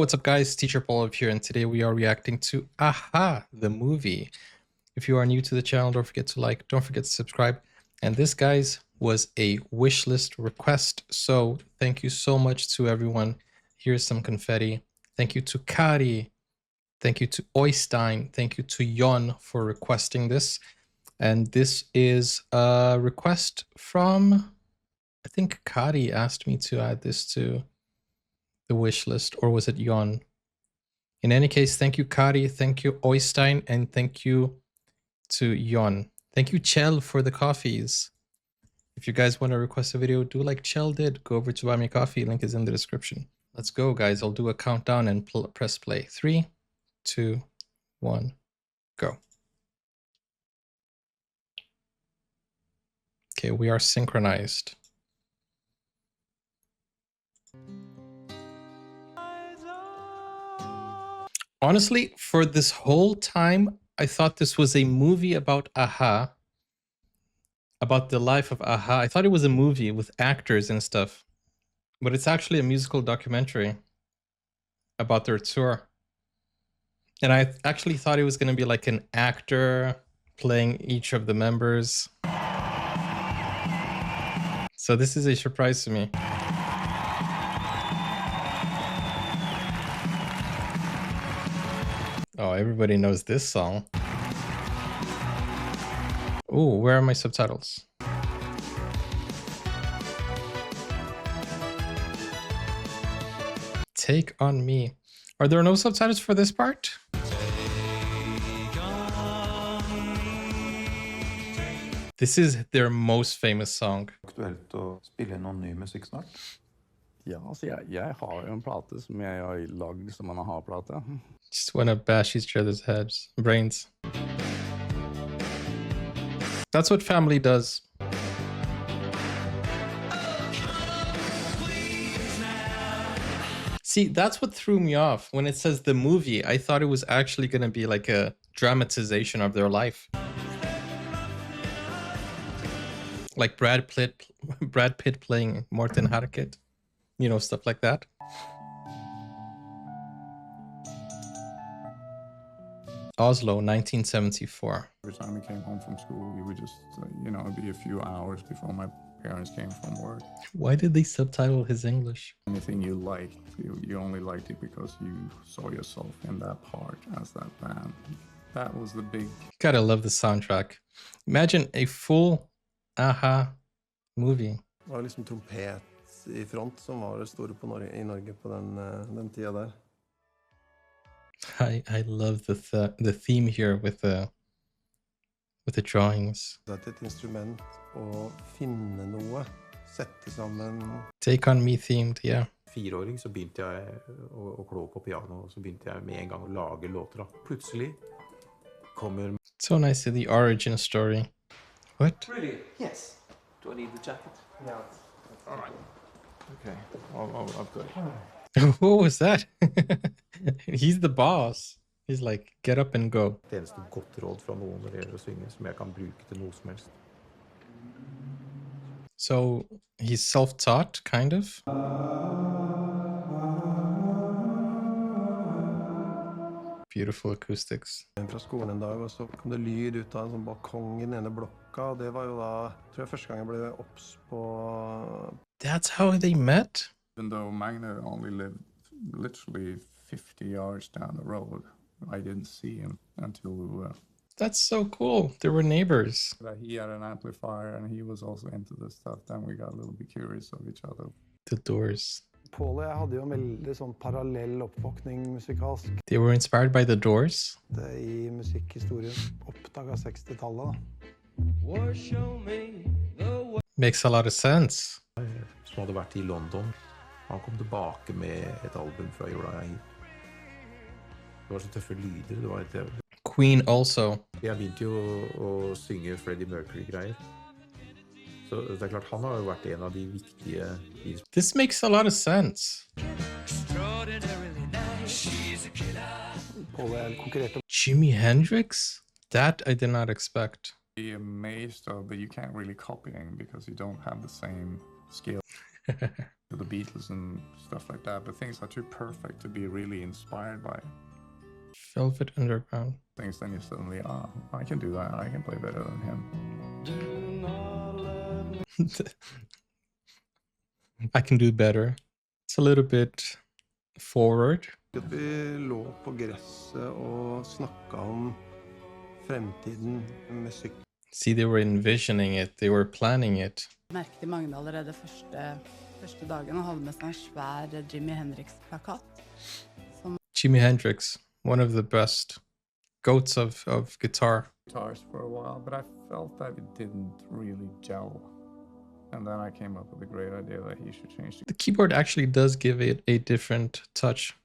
what's up guys? Teacher Paul here, and today we are reacting to Aha, the movie. If you are new to the channel, don't forget to like, don't forget to subscribe. And this, guys, was a wish list request. So thank you so much to everyone. Here's some confetti. Thank you to Kari. Thank you to Oystein. Thank you to Jon for requesting this. And this is a request from, I think Kari asked me to add this to the wish list, or was it Jon? In any case, thank you Kari, thank you Oystein, and thank you to Jon. Thank you Chell for the coffees. If you guys want to request a video, do like Chell did. Go over to Buy Me Coffee, link is in the description. Let's go guys, I'll do a countdown and press play. 3, 2, 1, go. Okay, we are synchronized. Honestly, for this whole time, I thought this was a movie about Aha, about the life of Aha. I thought it was a movie with actors and stuff, but it's actually a musical documentary about their tour. And I actually thought it was going to be like an actor playing each of the members. So this is a surprise to me. Oh, everybody knows this song. Oh, where are my subtitles? Take on Me. Are there no subtitles for this part? This is their most famous song. Aktuelt å spille noen ny musikk snart? Ja, altså jeg har jo en plate som jeg har lagd som en aha-plate. Just wanna bash each other's heads, brains. That's what family does. See, that's what threw me off. When it says the movie, I thought it was actually gonna be like a dramatization of their life. Like Brad Pitt playing Morten Harket. You know, stuff like that. Oslo, 1974. Every time we came home from school, we would just, it'd be a few hours before my parents came from work. Why did they subtitle his English? Anything you liked, you only liked it because you saw yourself in that part as that band. That was the big... Gotta love the soundtrack. Imagine a full Aha movie. Det var liksom trompet I front som var det store I Norge på den tida der. I love the theme here with the drawings. Det et instrument å finne noe, sette sammen. Take on Me themed, yeah. 4-åring så begynte jeg å klå på piano, og så begynte jeg med en gang å lage låter. Plutselig kommer... So nice to the origin story. What? Really? Yes. Do I need the jacket? Yeah. All right. Okay. I've got it. What was that? He's the boss. He's like, get up and go. Det eneste godt råd fra noen når det gjelder å synge, som jeg kan bruke til noe som helst. So he's self-taught, kind of? Beautiful acoustics. Fra skolen en dag, og så kom det lyd ut av en sånn balkong I den ene blokka, og det var jo da, tror jeg første gang jeg ble obs på... That's how they met? Even though Magne only lived literally 50 yards down the road, I didn't see him until... That's so cool. They were neighbors. He had an amplifier and he was also into this stuff. Then we got a little bit curious of each other. The Doors. Paul og jeg hadde jo en veldig sånn parallell oppvåkning musikalsk. They were inspired by The Doors? Det I musikkhistorien oppdaget 60-tallet da. Makes a lot of sense. Som hadde vært I London. Han kom tilbake med et album fra Uriah. Det var så tøffe lyder. Det var et... Queen also. Jeg begynte jo å synge Freddie Mercury-greier. Så det klart, han har jo vært en av de viktige... This makes a lot of sense. Paul og jeg konkurrerte. Jimi Hendrix? That I did not expect. Be amazed of, but you can't really copy him because you don't have the same skill. the Beatles and stuff like that, but things are too perfect to be really inspired by Velvet Underground. things. Then you suddenly, I can do that. I can play better than him. I can do better. It's a little bit forward. At vi lå på gresset og snakka om fremtiden med sykkel. See, they were envisioning it. They were planning it. Merket i Magne allerede første dagen og hadde med seg en svær Jimi Hendrix-plakat. Jimi Hendrix, one of the best goats of guitar. Guitars for a while, but I felt that it didn't really gel. And then I came up with a great idea that he should change The keyboard actually does give it a different touch.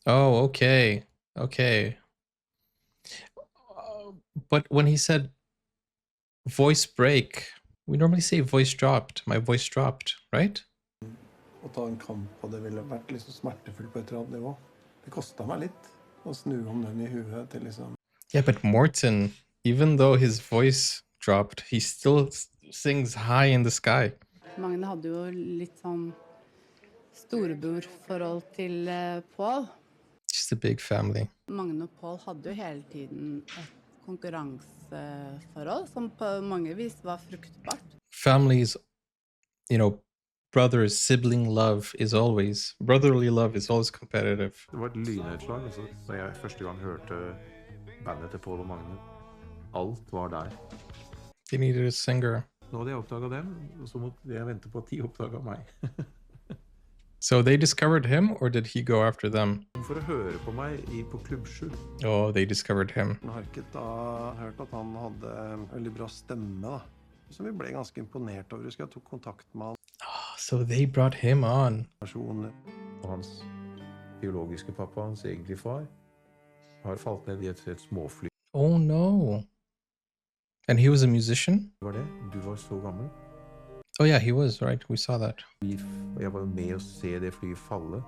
Oh, okay. Okay. But when he said voice break, we normally say voice dropped. My voice dropped, right? Å ta en kamp på det ville vært liksom smertefullt på et eller annet nivå. Det kostet meg litt å snu om den i huet til liksom... Yeah, but Morten, even though his voice dropped, he still sings high in the sky. Magne hadde jo litt sånn storebror-forhold til Paul. Just a big family. Magne og Paul hadde jo hele tiden et konkurranseforhold som på mange vis var fruktbart. Families, you know, brothers, sibling love is always, brotherly love is always competitive. Det var et lynnedslag altså, da jeg første gang hørte bandet til Paul og Magne. Alt var der. They needed a singer. Nå hadde jeg oppdaget dem, og så måtte jeg vente på at de oppdaget meg. So they discovered him, or did he go after them? For å høre på meg på Klubb 7. Oh, they discovered him. Harket da hørt at han hadde en veldig bra stemme da. Så vi ble ganske imponert over. Jeg tok kontakt med han. Oh, so they brought him on. Og hans biologiske pappa, hans egentlige far, har falt ned i et småfly. Oh no. And he was a musician? Var det? Du var så gammel. Oh yeah, he was, right? We saw that. Og jeg var jo med å se det flyet falle.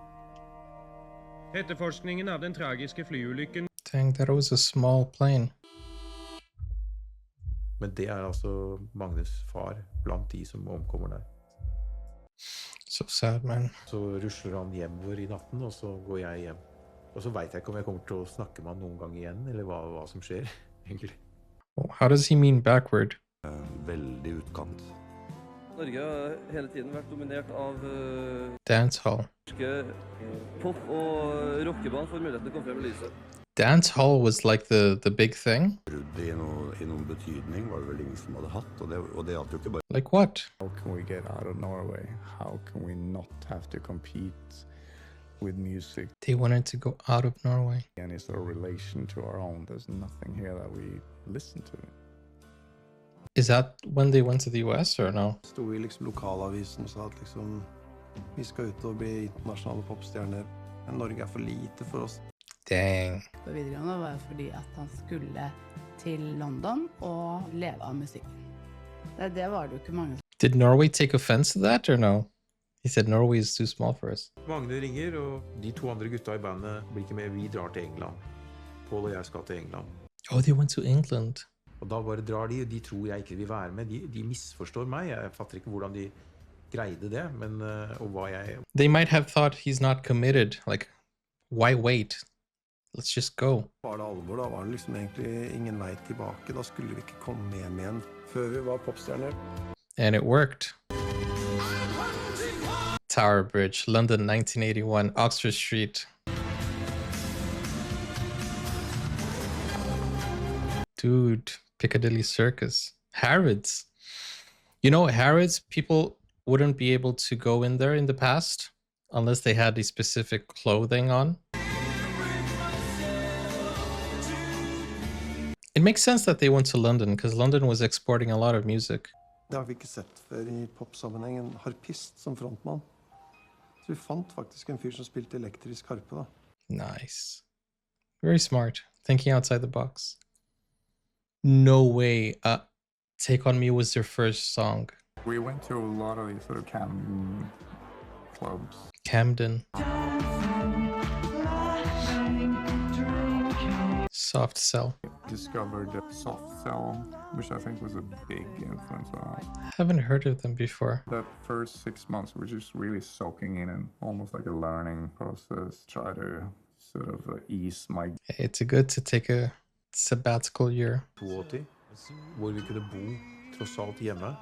Etterforskningen av den tragiske flyulykken. Dang, that was a small plane. Men det altså Magnes far blant de som omkommer der. So sad, man. Så rusler han hjemover i natten, og så går jeg hjem. Og så vet jeg ikke om jeg kommer til å snakke med han noen gang igjen, eller hva som skjer, egentlig. Oh, how does he mean backward? Veldig utkant. Norge har hele tiden vært dominert av Dancehall. pop- og rockeband for muligheten til å komme frem i lyset. Dancehall was like the big thing? Brudd i noen betydning var det vel ingen som hadde hatt, og det gjaldt jo ikke bare. Like what? How can we get out of Norway? How can we not have to compete with music? They wanted to go out of Norway. Any sort of relation to our own. There's nothing here that we listen to. Is that when they went to the US or no? Stod i liksom lokalavisen og sa at liksom vi skal ut og bli internasjonale popstjerner. Men Norge for lite for oss. Dang. På videregående var det fordi at han skulle til London og leve av musikken. Det var det jo ikke mange. Did Norway take offense to that or no? He said Norway is too small for us. Magne ringer, og de to andre gutta i bandet blir ikke med. Vi drar til England. Paul og jeg skal til England. Oh, they went to England. Og da bare drar de, og de tror jeg ikke vil være med. De misforstår meg. Jeg fatter ikke hvordan de greide det, men og hva jeg... They might have thought he's not committed. Like, why wait? Let's just go. Var det alvor, da var det liksom egentlig ingen vei tilbake. Da skulle vi ikke komme hjem igjen før vi var popstjerner. And it worked. Tower Bridge, London, 1981, Oxford Street. Dude, Piccadilly Circus. Harrods. You know, Harrods, people wouldn't be able to go in there in the past unless they had a specific clothing on. It makes sense that they went to London because London was exporting a lot of music. Det har vi ikke sett før i popsammenheng, en harpist som frontmann. Så vi fant faktisk en fyr som spilte elektrisk harpe da. Nice. Very smart. Thinking outside the box. No way. Take On Me was their first song. We went to a lot of these sort of Camden clubs. Camden. Soft Cell. discovered the soft cell, which I think was a big influence on Haven't heard of them before. that first 6 months. We're just really soaking in and almost like a learning process. Try to sort of ease my It's good to take a sabbatical year. 82, hvor vi kunne bo tross alt hjemme.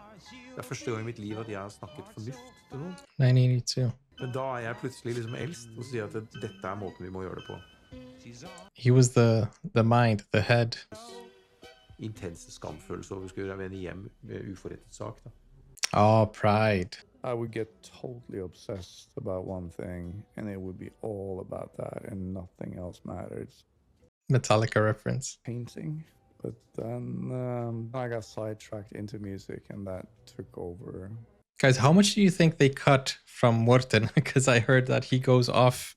Det er første gang i mitt liv at jeg har snakket fornuft til noen. 1982. Men da er jeg plutselig liksom eldst og sier at dette er måten vi må gjøre det på. He was the mind, the head. Intense skamfølelse over at vi skulle vende hjem med uforrettet sak. Da. Oh, pride. I would get totally obsessed about one thing, and it would be all about that, and nothing else matters. Metallica reference. Painting. But then I got sidetracked into music, and that took over. Guys, how much do you think they cut from Morten? Because I heard that he goes off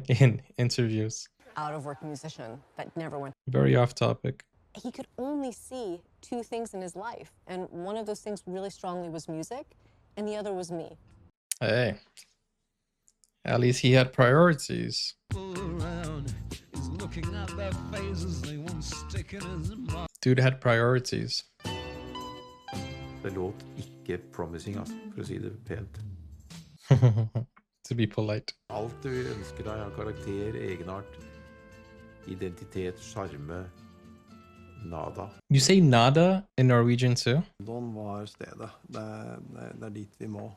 in interviews. Out-of-work musician that never went. Very off topic. He could only see two things in his life, and one of those things really strongly was music, and the other was me. Hey, at least he had priorities. Dude had priorities. Det låt ikke promising, altså, for å si det pent. To be polite. Alt du ønsker deg av karakter, egenart, identitet, charme, nada. You say nada in Norwegian too? London var stedet. Det er dit vi må.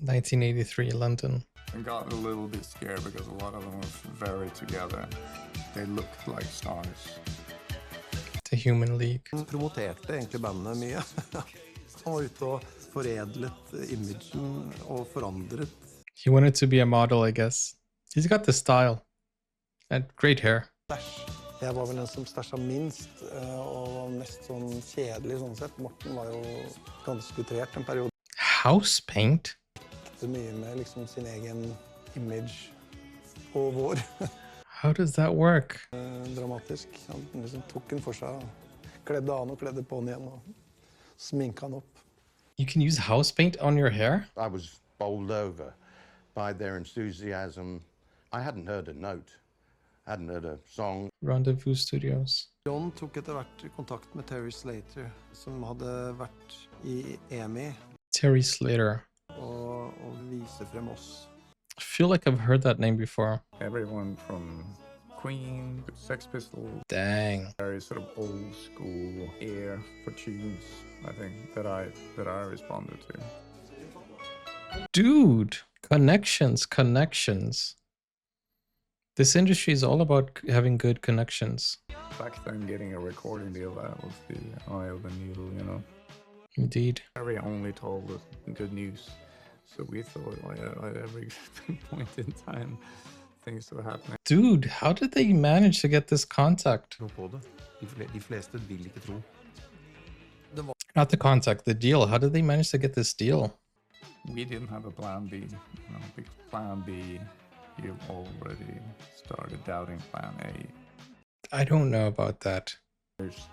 1983, London. I got a little bit scared because a lot of them were very together. They looked like stars. The Human League. Han promoterte egentlig bandet mye. Han var ute og foredlet imagen og forandret. He wanted to be a model, I guess. He's got the style. And great hair. Jeg var vel den som stæsja minst, og var mest sånn kjedelig sånn sett. Morten var jo ganske utrert en periode. House paint? Det mye med liksom sin egen image og vår. How does that work? Dramatisk. Han liksom tok den for seg, kledde an og kledde på den igjen, og sminka den opp. You can use house paint on your hair? I was bowled over by their enthusiasm. I hadn't heard a note. I hadn't heard a song. Rendezvous Studios. John tok etter hvert kontakt med Terry Slater, som hadde vært i EMI, Terry Slater. og vise frem oss. I feel like I've heard that name before. Everyone from Queen, Sex Pistols, Dang. very sort of old school air for tunes, I think, that I responded to. Dude, connections. This industry is all about having good connections. Back then, getting a recording deal, that was the eye of the needle, you know. Indeed. Harry only told us good news. So we thought at every point in time, things were happening. Dude, how did they manage to get this contact? Tro på det. De fleste vil ikke tro. Not the contact, the deal. How did they manage to get this deal? We didn't have a plan B. Because plan B, you already started doubting plan A. I don't know about that. There's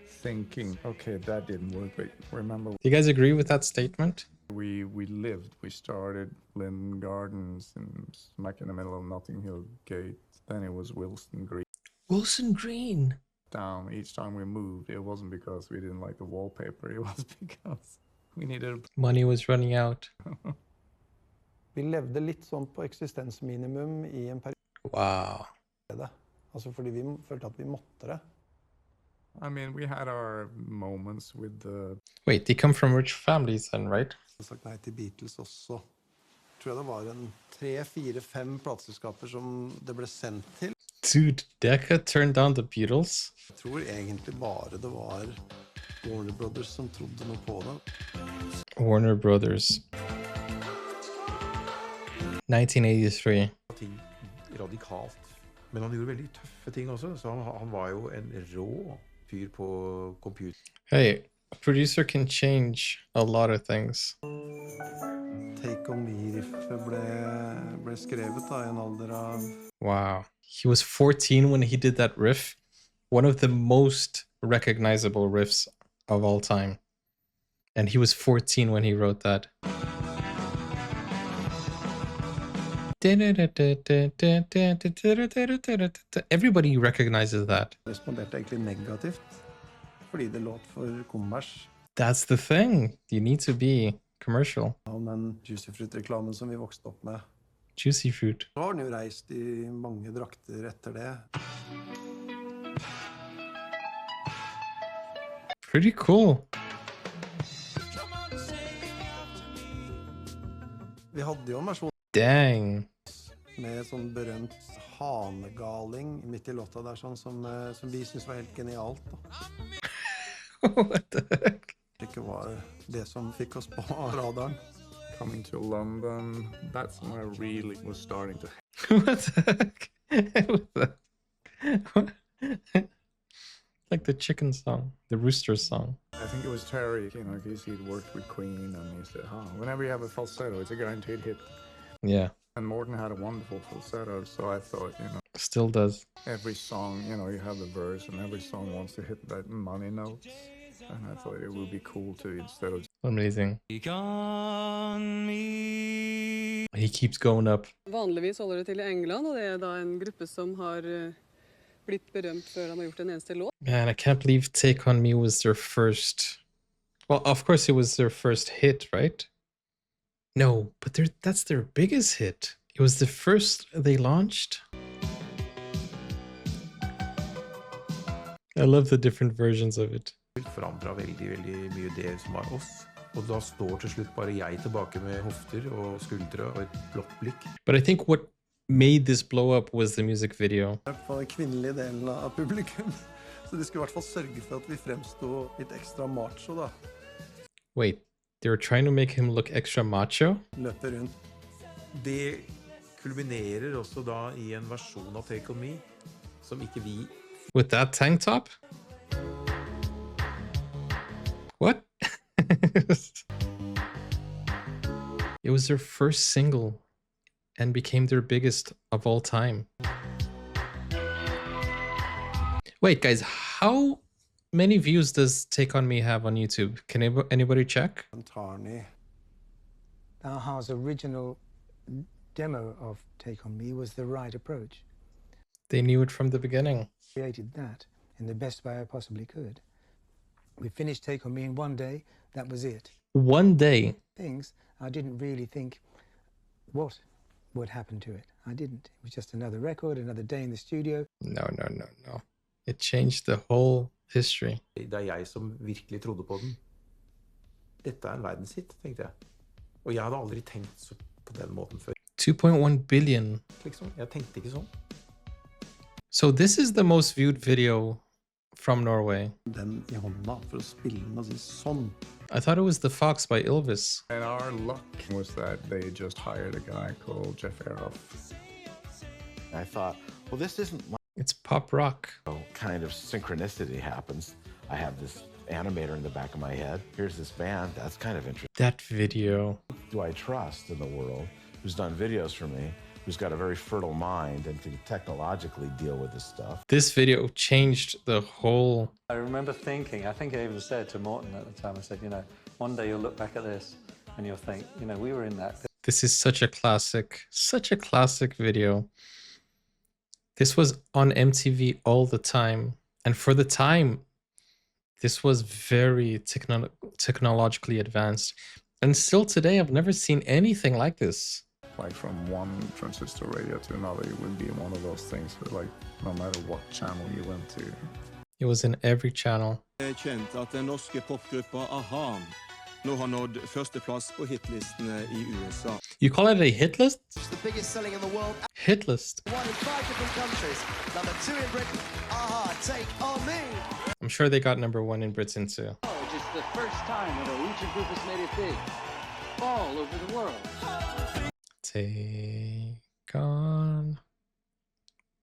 thinking, okay, that didn't work, but remember, Do you guys agree with that statement? we lived. We started Linden Gardens and smack in the middle of Notting Hill Gate. Then it was Wilson Green. Wilson Green. Down each time we moved, it wasn't because we didn't like the wallpaper. It was because we needed. Money was running out. Vi levde litt sånn på eksistensminimum i en periode. Wow. Altså fordi vi følte at vi måtte det. I mean, we had our moments with the. Wait, they come from rich families then, right? Jeg har sagt nei til Beatles også. Jeg tror det var en 3, 4, 5 plateselskaper som det ble sendt til. Dude, Decca turned down the Beatles? Jeg tror egentlig bare det var Warner Brothers som trodde noe på det. Warner Brothers. 1983. Ting radikalt. Men han gjorde veldig tøffe ting også, så han var jo en rå fyr på computer. Hey, a producer can change a lot of things. Take On Me-riffet ble skrevet da, i en alder av... Wow. He was 14 when he did that riff. One of the most recognizable riffs of all time. And he was 14 when he wrote that. Everybody recognizes that. Responderte egentlig negativt, fordi det låt for kommers. That's the thing. You need to be commercial. Om den Juicy Fruit-reklamen som vi vokste opp med. Juicy Fruit. Så har den jo reist i mange drakter etter det. Pretty cool. Vi hadde jo en versjon Dang. med sånn berømt hanegaling midt i låta der, sånn som vi synes var helt genialt. Da. What the heck? Det ikke var det som fikk oss på radaren. Coming to London, that's when I really was starting to. What the heck? What the... Like the chicken song, the rooster song. I think it was Terry, you know, because he'd worked with Queen and he said, whenever you have a falsetto, it's a guaranteed hit. Yeah. And Morton had a wonderful falsetto, so I thought, you know, Still does. every song, you know, you have the verse and every song wants to hit that money note. And I thought it would be cool to, instead of Amazing. He keeps going up. Vanligvis holder det til i England, og det er da en gruppe som har blitt berømt før de har gjort en eneste låt. Man, I can't believe Take On Me was their first... Well, of course it was their first hit, right? No, but that's their biggest hit. It was the first they launched. I love the different versions of it. Forandret veldig, veldig mye det som var oss. Og da står til slutt bare jeg tilbake med hofter og skuldre og et blått blikk. But I think what made this blow up was the music video. På den kvinnelige delen av publikum. Så de skulle I hvert fall sørge for at vi fremstod litt ekstra macho da. Wait, they were trying to make him look extra macho? Løper rundt. Det kulminerer også da I en versjon av Take On Me, som ikke vi... With that tank top? What? It was their first single and became their biggest of all time. Wait, guys, how many views does Take On Me have on YouTube? Can anybody check? Aha's original demo of Take On Me was the right approach. They knew it from the beginning. Created that in the best way I possibly could. We finished Take On Me in one day. That was it. One day. Things I didn't really think what would happen to it. I didn't. It was just another record, another day in the studio. No. It changed the whole history. Det jeg som virkelig trodde på den. Dette en verdenshit, tenkte jeg. Og jeg hadde aldri tenkt så på den måten før. 2.1 billion. Liksom, jeg tenkte ikke sånn. So this is the most viewed video from Norway. Den I hånda for å spille den og si sånn. I thought it was The Fox by Ylvis. And our luck was that they just hired a guy called Jeff Aroff. I thought, well, this isn't my It's pop rock. kind of synchronicity happens. I have this animator in the back of my head. Here's this band. That's kind of interesting. That video. Do I trust in the world who's done videos for me, who's got a very fertile mind and can technologically deal with this stuff? This video changed the whole... I remember thinking, I think I even said to Morton at the time, I said, you know, one day you'll look back at this and you'll think, you know, we were in that. This is such a classic video. This was on MTV all the time. And for the time, this was very technologically advanced. And still today, I've never seen anything like this. Like from one transistor radio to another, it would be one of those things where, like, no matter what channel you went to. It was in every channel. Kjent at den norske popgruppa Aha nå har nådd førsteplass på hitlistene I USA. You call it a hit list? It's the biggest selling in the world. Hit list. One in 5 different countries. Number 2 in Britain. Aha, Take On Me. I'm sure they got #1 in Britain too. It's the first time that a Norwegian group has made it big all over the world. Take on.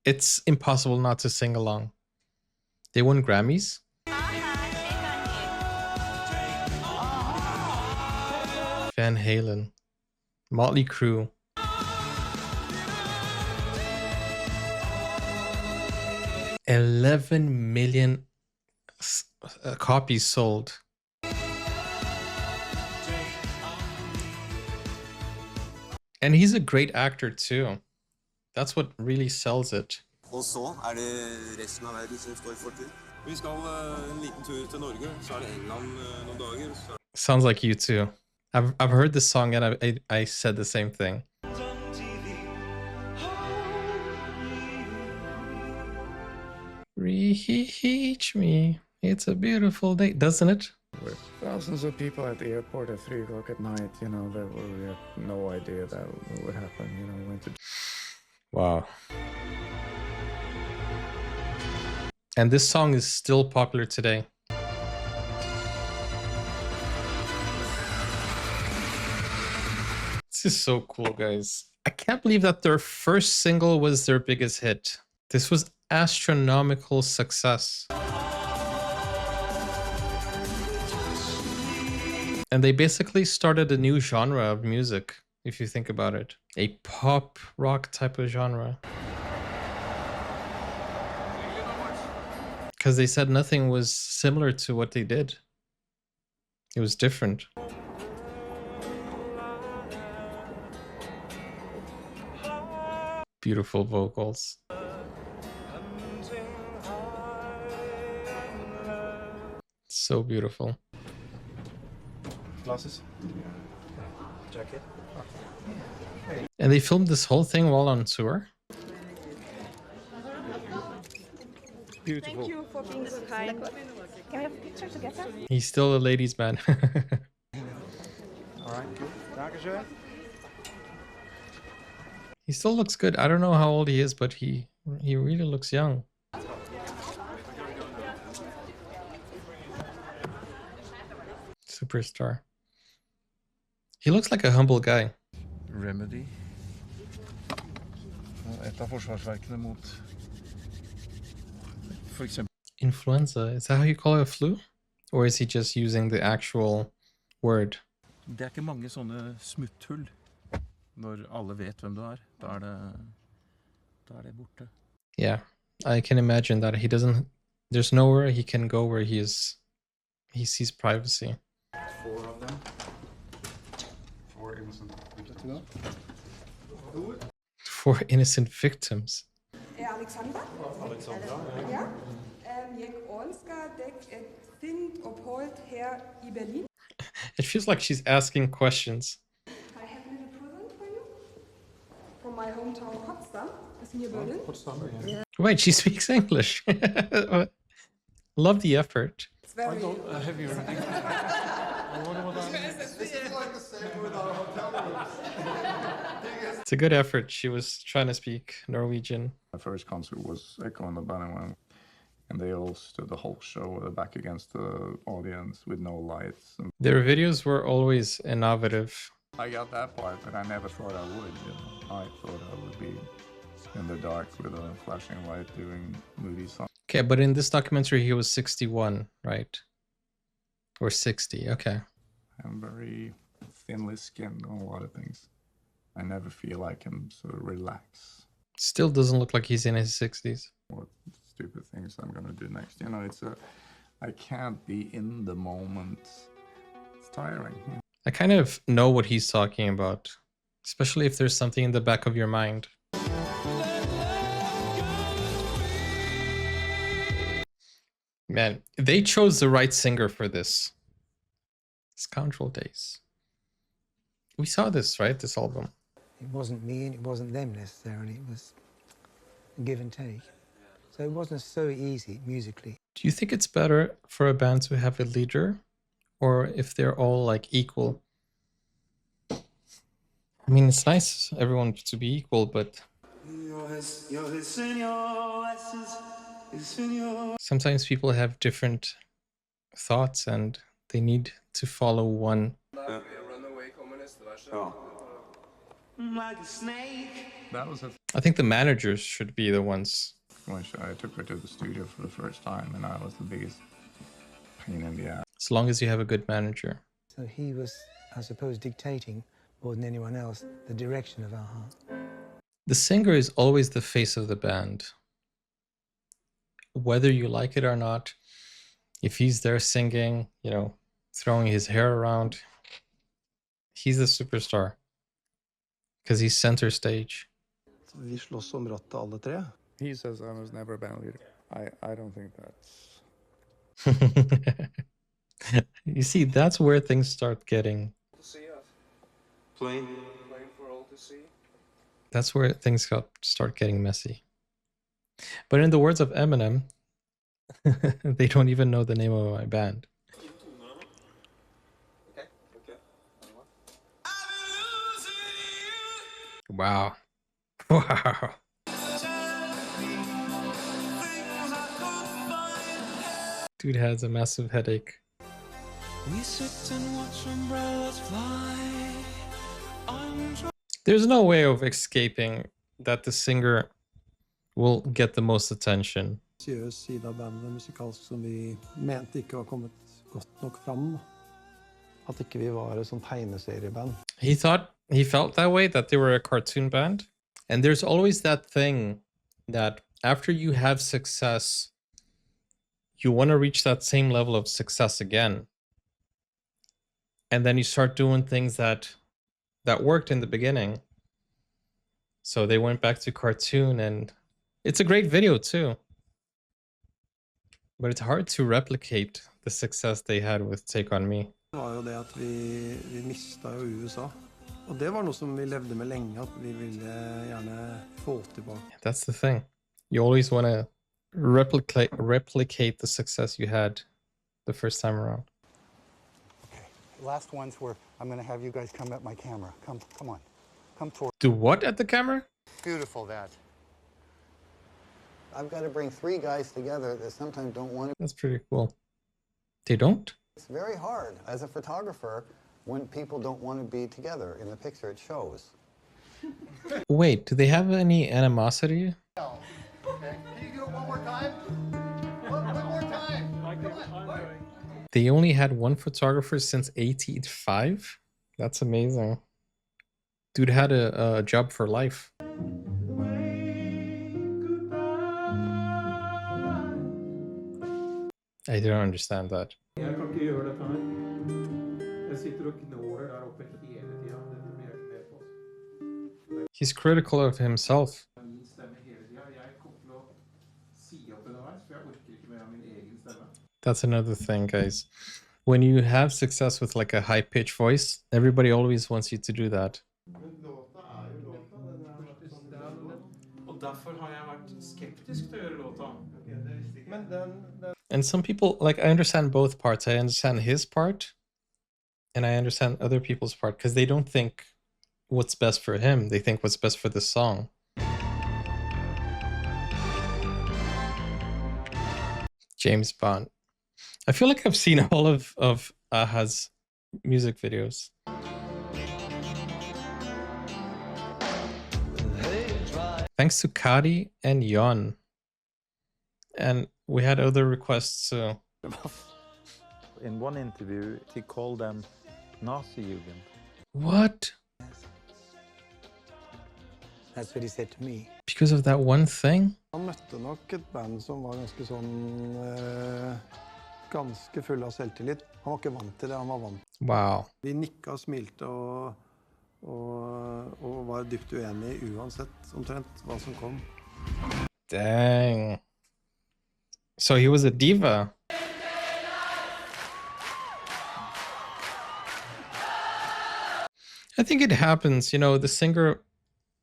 It's impossible not to sing along. They won Grammys. Van Halen, Motley Crue. $11 million copies sold. And he's a great actor too. That's what really sells it. Og så det resten av verden som står for tur. Vi skal en liten tur til Norge, så det England noen dager. Så Sounds like you too. I've heard this song and I said the same thing. Reach me. It's a beautiful day, doesn't it? With thousands of people at the airport at 3 o'clock at night, you know, we had no idea that would happen, you know, went to... Wow. And this song is still popular today. This is so cool, guys. I can't believe that their first single was their biggest hit. This was astronomical success. And they basically started a new genre of music, if you think about it. A pop rock type of genre. Because they said nothing was similar to what they did. It was different. Beautiful vocals. So beautiful. Glasses? Jacket? And they filmed this whole thing while on tour? Beautiful. Thank you for being so kind. Can we have a picture together? He's still a ladies' man. All right, good. Dankeschön. He still looks good. I don't know how old he is, but he really looks young. Superstar. He looks like a humble guy. Remedy. Et av forsvarsverkene mot for eksempel. Influenza. Is that how you call it, a flu? Or is he just using the actual word? Det ikke mange sånne smutthull. Når alle vet hvem du da det borte. Yeah, I can imagine that there's nowhere he can go where he sees privacy. 4 of them. 4 innocent victims. 4 innocent victims. Alexander? Alexandra, Ja. Jeg ønsker deg et fint opphold her I Berlin. It feels like she's asking questions. I have a little present for you. From my hometown Potsdam. Is near Berlin. Potsdam, yeah. Wait, she speaks English. Love the effort. It's very... Have you already? This is like the same with our hotel rooms. It's a good effort. She was trying to speak Norwegian. My first concert was Echo and the Bunnyman, and they all stood the whole show with their back against the audience with no lights. And Their videos were always innovative. I got that part, but I never thought I would. You know? I thought I would be in the dark with a flashing light doing movie songs. Okay, but in this documentary, he was 61, right? Or 60, okay. I'm very thinly skinned on a lot of things. I never feel I can sort of relax. Still doesn't look like he's in his 60s. What stupid things I'm gonna do next. You know, I can't be in the moment. It's tiring. I kind of know what he's talking about, especially if there's something in the back of your mind. Man, they chose the right singer for this. Scoundrel Days. We saw this, right? This album. It wasn't me and it wasn't them necessarily. It was a give and take. So it wasn't so easy musically. Do you think it's better for a band to have a leader, or if they're all like equal? I mean, it's nice everyone to be equal, but sometimes people have different thoughts and they need to follow one. That was I think the managers should be the ones. when I took her to the studio for the first time, and I was the biggest pain in the ass. As long as you have a good manager. So he was, I suppose, dictating more than anyone else the direction of AHA. The singer is always the face of the band. Whether you like it or not, if he's there singing, you know, throwing his hair around, he's the superstar. because he's center stage. Vi slåss om rattet alle tre. He says I was never a band leader. I don't think that's... You see, that's where things start getting... Plain for all to see. That's where things start getting messy. But in the words of Eminem, they don't even know the name of my band. Wow. Wow. Dude has a massive headache. We sit and watch umbrellas fly. There's no way of escaping that the singer will get the most attention. Seriøs side av bandet musikalsk som vi mente ikke var kommet godt nok fram. At ikke vi var et sånt tegneserieband. He felt that way, that they were a cartoon band. And there's always that thing that after you have success, you want to reach that same level of success again. And then you start doing things that worked in the beginning. So they went back to cartoon, and it's a great video too. But it's hard to replicate the success they had with Take On Me. Det var jo det at vi mistet jo USA. Og det var noe som vi levde med lenge, at vi ville gjerne få tilbake. That's the thing. You always want to replicate the success you had the first time around. Okay, last ones where I'm going to have you guys come at my camera. Come on. Come forward. Do what at the camera? Beautiful, that. I've got to bring three guys together that sometimes don't want to. That's pretty cool. They don't? It's very hard as a photographer when people don't want to be together. In the picture, it shows. Wait, do they have any animosity? Okay. Can you do it one more time? One more time. They only had one photographer since 85? That's amazing. Dude had a job for life. I don't understand that. Jeg kan ikke gjøre dette her. Jeg sitter og knåler der oppe hele tiden. Dette blir jeg ikke med på. He's critical of himself. Min stemme hele tiden. Jeg kommer til å si opp underveis, for jeg orker ikke mer av min egen stemme. That's another thing, guys. When you have success with like a high-pitched voice, everybody always wants you to do that. Og derfor har jeg vært skeptisk til å gjøre låta. And some people, like, I understand both parts. I understand his part, and I understand other people's part, because they don't think what's best for him. They think what's best for the song. James Bond. I feel like I've seen all of Aha's music videos. Thanks to Kari and Jon. And we had other requests too. In one interview, he called them Nazi-Jugend. What? That's what he said to me. Because of that one thing? Han møtte nok et band som var ganske sånn... ganske full av selvtillit. Han var ikke vant til det, han var vant. Wow. De nikket og smilte og var dypt uenige uansett omtrent hva som kom. Dang. So he was a diva. I think it happens, you know, the singer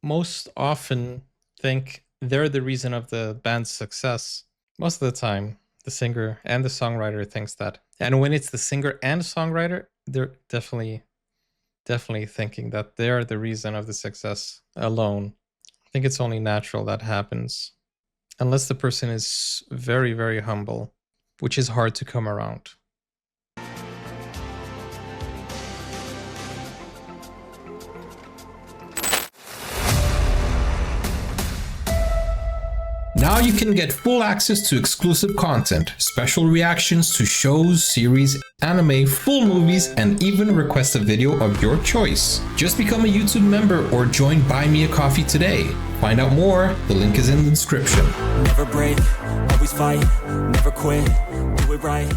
most often think they're the reason of the band's success. Most of the time, the singer and the songwriter thinks that. And when it's the singer and songwriter, they're definitely thinking that they're the reason of the success alone. I think it's only natural that happens. Unless the person is very, very humble, which is hard to come around. Now you can get full access to exclusive content, special reactions to shows, series, anime, full movies, and even request a video of your choice. Just become a YouTube member or join Buy Me a Coffee today. Find out more, the link is in the description. Never break, always fight, never quit, do it right.